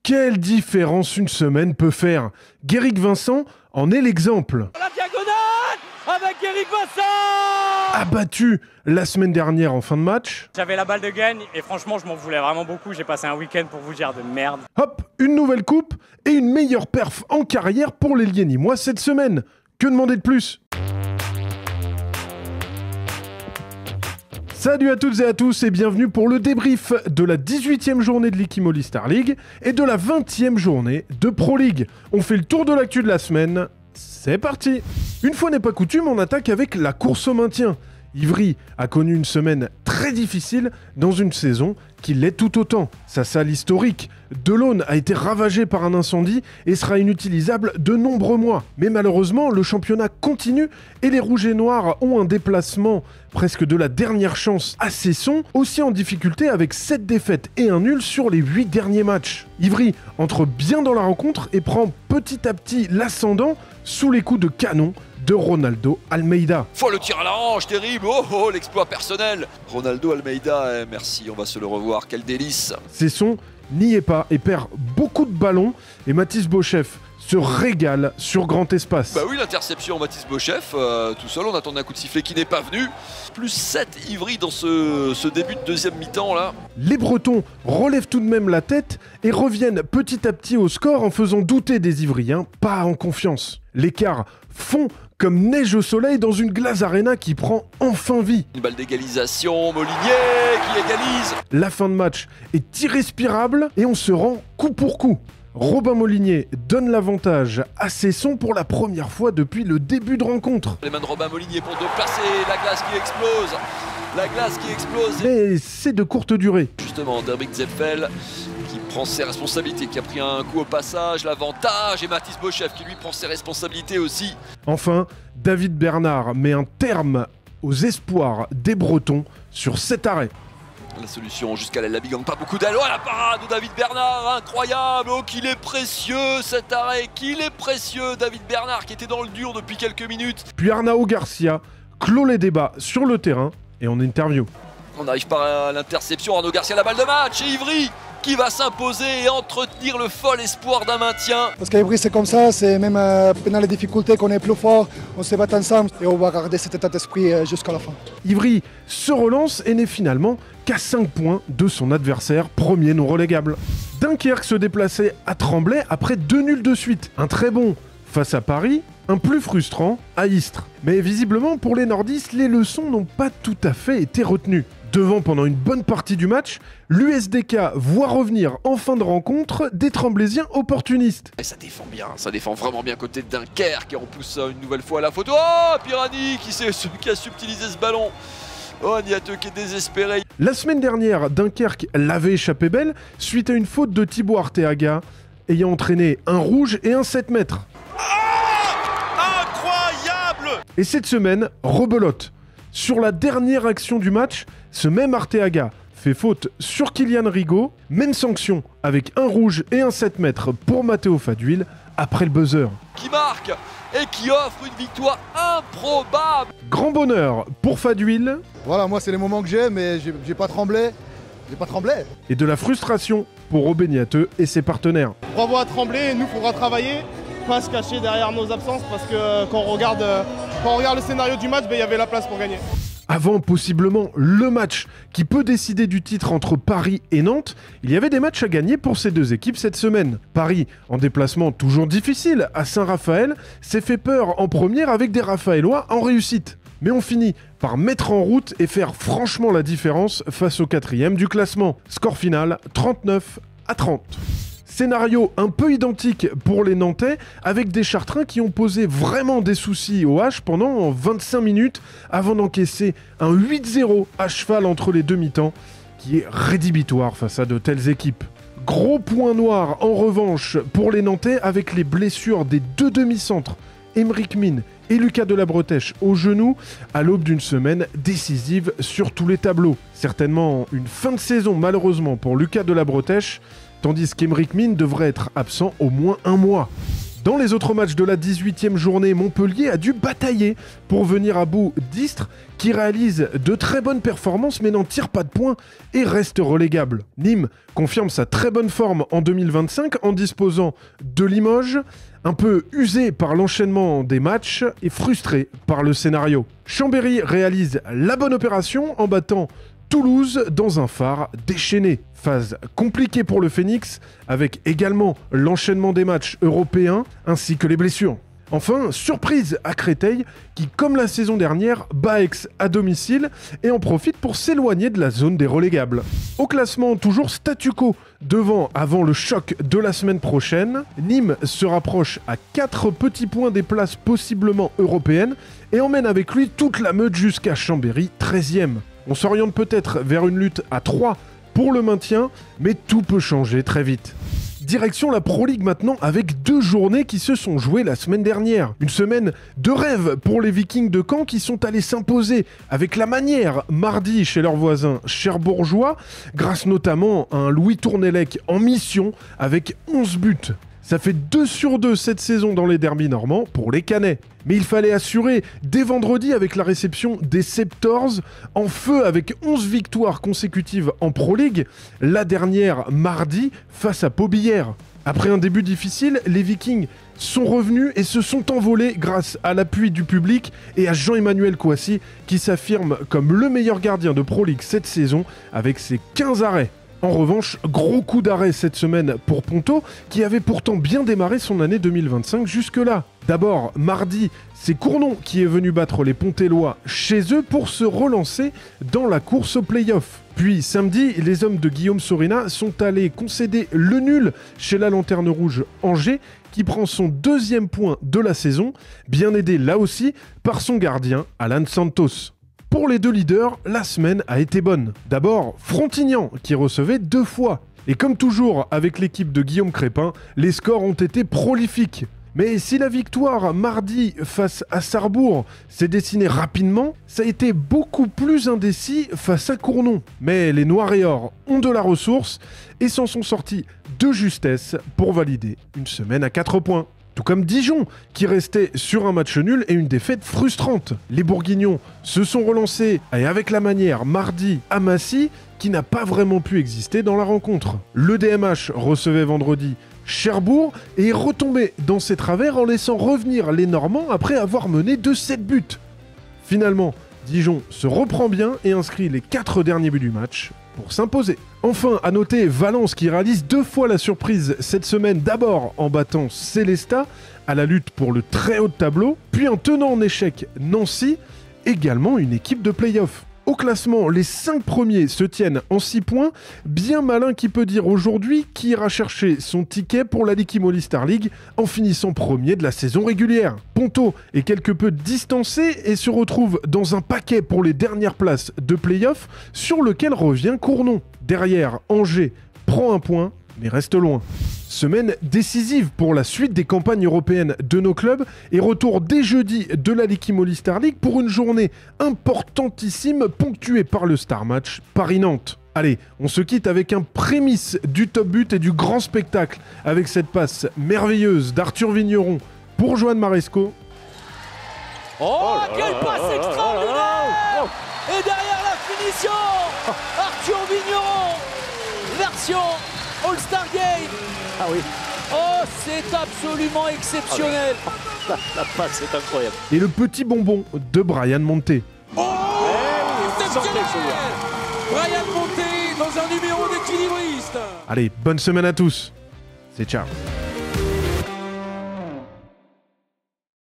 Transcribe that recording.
Quelle différence une semaine peut faire? Guéric Vincent en est l'exemple. La diagonale avec Guéric Vincent Abattu la semaine dernière en fin de match. J'avais la balle de gagne et franchement je m'en voulais vraiment beaucoup. J'ai passé un week-end pour vous dire de merde. Hop, une nouvelle coupe et une meilleure perf en carrière pour les Liéninois cette semaine. Que demander de plus? Salut à toutes et à tous et bienvenue pour le débrief de la 18e journée de l'Ikimoli Star League et de la 20e journée de Pro League. On fait le tour de l'actu de la semaine, c'est parti! Une fois n'est pas coutume, on attaque avec la course au maintien. Ivry a connu une semaine très difficile dans une saison qui l'est tout autant. Sa salle historique de l'Aune a été ravagée par un incendie et sera inutilisable de nombreux mois. Mais malheureusement, le championnat continue et les Rouges et Noirs ont un déplacement presque de la dernière chance à Cesson, aussi en difficulté avec 7 défaites et un nul sur les 8 derniers matchs. Ivry entre bien dans la rencontre et prend petit à petit l'ascendant sous les coups de canon de Ronaldo Almeida. Faut le tir à la hanche, terrible, oh l'exploit personnel. Ronaldo Almeida, merci, on va se le revoir, quel délice. Cesson n'y est pas et perd beaucoup de ballons et Mathis Beauchef se régale sur grand espace. Bah oui, l'interception Mathis Beauchef, tout seul, on attendait un coup de sifflet qui n'est pas venu. Plus 7 Ivry dans ce début de deuxième mi-temps là. Les Bretons relèvent tout de même la tête et reviennent petit à petit au score en faisant douter des Ivriens, pas en confiance. L'écart fond comme neige au soleil dans une glace arena qui prend enfin vie. Une balle d'égalisation, Molinier qui égalise. La fin de match est irrespirable et on se rend coup pour coup. Robin Molinier donne l'avantage à Cesson pour la première fois depuis le début de rencontre. Les mains de Robin Molinier pour placer la glace qui explose. La glace qui explose. Mais c'est de courte durée. Justement, Derrick Zeffel qui prend ses responsabilités, qui a pris un coup au passage, l'avantage, et Mathis Beauchef qui lui prend ses responsabilités aussi. Enfin, David Bernard met un terme aux espoirs des Bretons sur cet arrêt. La solution jusqu'à la Labigang, pas beaucoup d'aile. Oh la parade de David Bernard, incroyable. Oh qu'il est précieux cet arrêt, qu'il est précieux David Bernard qui était dans le dur depuis quelques minutes. Puis Arnao Garcia clôt les débats sur le terrain et en interview. On n'arrive pas à l'interception, Arnao Garcia la balle de match et Ivry qui va s'imposer et entretenir le fol espoir d'un maintien. Parce qu'à Ivry c'est comme ça, c'est même pendant les difficultés qu'on est plus fort, on se bat ensemble et on va garder cet état d'esprit jusqu'à la fin. Ivry se relance et n'est finalement qu'à 5 points de son adversaire, premier non relégable. Dunkerque se déplaçait à Tremblay après 2 nuls de suite. Un très bon face à Paris, un plus frustrant à Istres. Mais visiblement pour les nordistes, les leçons n'ont pas tout à fait été retenues. Devant pendant une bonne partie du match, l'USDK voit revenir en fin de rencontre des Tremblaysiens opportunistes. Et ça défend bien, ça défend vraiment bien côté de Dunkerque et on pousse une nouvelle fois à la photo. Oh Pirani qui a subtilisé ce ballon. Oh Niateux qui est désespéré. La semaine dernière, Dunkerque l'avait échappé belle suite à une faute de Thibaut Arteaga ayant entraîné un rouge et un 7 mètres. Incroyable! Et cette semaine, rebelote. Sur la dernière action du match, ce même Arteaga fait faute sur Kylian Rigaud, même sanction avec un rouge et un 7 mètres pour Matteo Fadhuil après le buzzer. Qui marque et qui offre une victoire improbable. Grand bonheur pour Fadhuil. Voilà, moi c'est les moments que j'ai, mais j'ai pas tremblé. J'ai pas tremblé. Et de la frustration pour Aubé-Niateux et ses partenaires. Bravo à Tremblay, nous faudra travailler, pas se cacher derrière nos absences parce que quand on regarde le scénario du match, il y avait la place pour gagner. Avant possiblement le match qui peut décider du titre entre Paris et Nantes, il y avait des matchs à gagner pour ces deux équipes cette semaine. Paris, en déplacement toujours difficile à Saint-Raphaël, s'est fait peur en première avec des Raphaélois en réussite. Mais on finit par mettre en route et faire franchement la différence face au 4e du classement. Score final 39-30. Scénario un peu identique pour les Nantais, avec des Chartrains qui ont posé vraiment des soucis au H pendant 25 minutes avant d'encaisser un 8-0 à cheval entre les deux mi-temps, qui est rédhibitoire face à de telles équipes. Gros point noir en revanche pour les Nantais avec les blessures des deux demi-centres, Aymeric Mine et Lucas Delabretèche au genou à l'aube d'une semaine décisive sur tous les tableaux. Certainement une fin de saison malheureusement pour Lucas Delabretèche, tandis qu'Aymeric Mine devrait être absent au moins un mois. Dans les autres matchs de la 18e journée, Montpellier a dû batailler pour venir à bout d'Istres, qui réalise de très bonnes performances mais n'en tire pas de points et reste relégable. Nîmes confirme sa très bonne forme en 2025 en disposant de Limoges, un peu usé par l'enchaînement des matchs et frustré par le scénario. Chambéry réalise la bonne opération en battant Toulouse dans un phare déchaîné. Phase compliquée pour le Phénix, avec également l'enchaînement des matchs européens ainsi que les blessures. Enfin, surprise à Créteil, qui, comme la saison dernière, bat Aix à domicile et en profite pour s'éloigner de la zone des relégables. Au classement, toujours statu quo devant avant le choc de la semaine prochaine. Nîmes se rapproche à 4 petits points des places possiblement européennes et emmène avec lui toute la meute jusqu'à Chambéry, 13e. On s'oriente peut-être vers une lutte à 3 pour le maintien, mais tout peut changer très vite. Direction la Pro League maintenant avec 2 journées qui se sont jouées la semaine dernière. Une semaine de rêve pour les Vikings de Caen qui sont allés s'imposer avec la manière mardi chez leurs voisins cherbourgeois, grâce notamment à un Louis Tournellec en mission avec 11 buts. Ça fait 2 sur 2 cette saison dans les derbys normands pour les Canets. Mais il fallait assurer dès vendredi avec la réception des Septors, en feu avec 11 victoires consécutives en Pro League, la dernière mardi face à Pobillère. Après un début difficile, les Vikings sont revenus et se sont envolés grâce à l'appui du public et à Jean-Emmanuel Kouassi qui s'affirme comme le meilleur gardien de Pro League cette saison avec ses 15 arrêts. En revanche, gros coup d'arrêt cette semaine pour Ponto, qui avait pourtant bien démarré son année 2025 jusque-là. D'abord, mardi, c'est Cournon qui est venu battre les Pontellois chez eux pour se relancer dans la course au play-off. Puis samedi, les hommes de Guillaume Sorina sont allés concéder le nul chez la Lanterne Rouge Angers, qui prend son 2e point de la saison, bien aidé là aussi par son gardien Alan Santos. Pour les 2 leaders, la semaine a été bonne. D'abord, Frontignan qui recevait 2 fois. Et comme toujours avec l'équipe de Guillaume Crépin, les scores ont été prolifiques. Mais si la victoire mardi face à Sarrebourg s'est dessinée rapidement, ça a été beaucoup plus indécis face à Cournon. Mais les Noirs et Or ont de la ressource et s'en sont sortis de justesse pour valider une semaine à 4 points. Tout comme Dijon, qui restait sur un match nul et une défaite frustrante. Les Bourguignons se sont relancés et avec la manière mardi à Massy, qui n'a pas vraiment pu exister dans la rencontre. Le DMH recevait vendredi Cherbourg et est retombé dans ses travers en laissant revenir les Normands après avoir mené de 7 buts. Finalement, Dijon se reprend bien et inscrit les 4 derniers buts du match pour s'imposer. Enfin, à noter Valence qui réalise 2 fois la surprise cette semaine, d'abord en battant Célestat à la lutte pour le très haut de tableau, puis en tenant en échec Nancy, également une équipe de play-off. Au classement, les 5 premiers se tiennent en 6 points, bien malin qui peut dire aujourd'hui qui ira chercher son ticket pour la Liquimoli Star League en finissant premier de la saison régulière. Ponto est quelque peu distancé et se retrouve dans un paquet pour les dernières places de play-off sur lequel revient Cournon. Derrière, Angers prend un point mais reste loin. Semaine décisive pour la suite des campagnes européennes de nos clubs et retour dès jeudi de la Liquimoli Star League pour une journée importantissime ponctuée par le Star Match Paris-Nantes. Allez, on se quitte avec un prémisse du top but et du grand spectacle avec cette passe merveilleuse d'Arthur Vigneron pour Johan Maresco. Oh, quelle passe extraordinaire! Et derrière la finition, Arthur Vigneron, version All-Star Game. Ah oui. Oh, c'est absolument exceptionnel. La passe, c'est incroyable. Et le petit bonbon de Brian Monté. Oh, exceptionnel. Brian Monté dans un numéro d'équilibriste. Allez, bonne semaine à tous. C'est ciao.